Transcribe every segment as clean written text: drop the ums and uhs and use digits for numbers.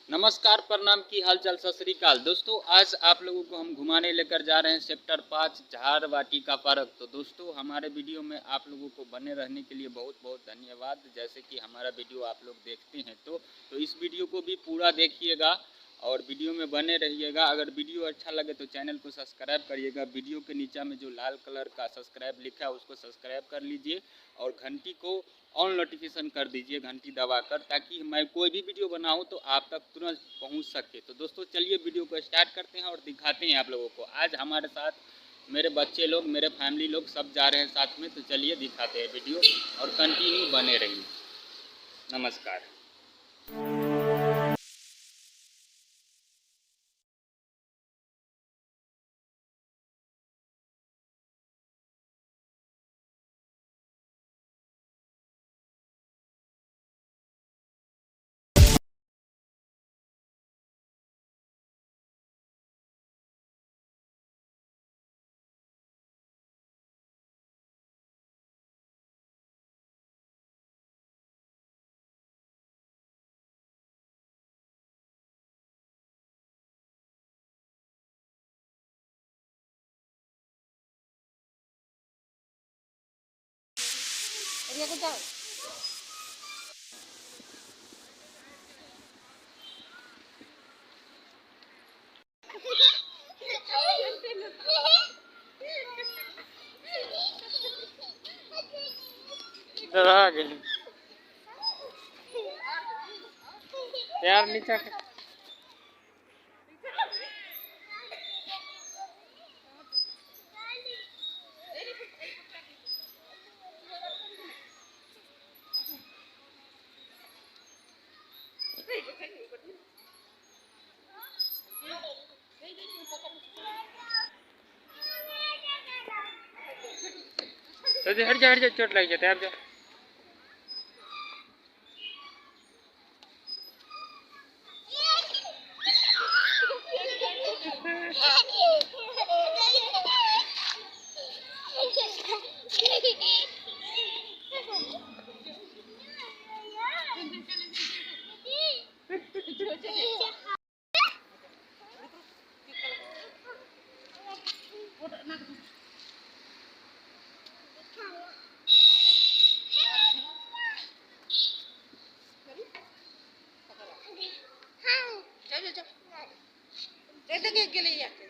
नमस्कार, प्रणाम, की हालचाल, सत श्री अकाल। दोस्तों, आज आप लोगों को हम घुमाने लेकर जा रहे हैं सेक्टर 5 झार वाटिका पार्क। तो दोस्तों, हमारे वीडियो में आप लोगों को बने रहने के लिए बहुत बहुत धन्यवाद। जैसे कि हमारा वीडियो आप लोग देखते हैं तो इस वीडियो को भी पूरा देखिएगा और वीडियो में बने रहिएगा। अगर वीडियो अच्छा लगे तो चैनल को सब्सक्राइब करिएगा। वीडियो के नीचे में जो लाल कलर का सब्सक्राइब लिखा है उसको सब्सक्राइब कर लीजिए और घंटी को ऑन नोटिफिकेशन कर दीजिए, घंटी दबाकर, ताकि मैं कोई भी वीडियो बनाऊं तो आप तक तुरंत पहुंच सके। तो दोस्तों, चलिए वीडियो को स्टार्ट करते हैं और दिखाते हैं आप लोगों को। आज हमारे साथ मेरे बच्चे लोग, मेरे फैमिली लोग सब जा रहे हैं साथ में। तो चलिए दिखाते हैं वीडियो और कंटिन्यू बने रहिए। नमस्कार। आ गई यार नीचे तो हट जा चोट लग जाता है। आप जा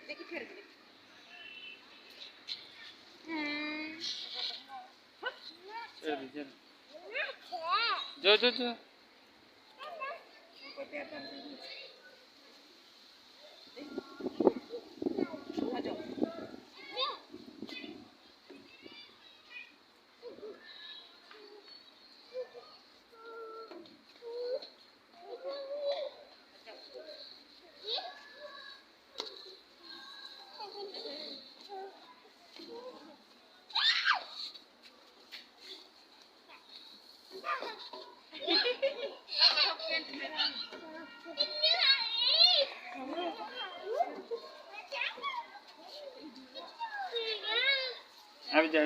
देखिए फिर जो जो जो अब जा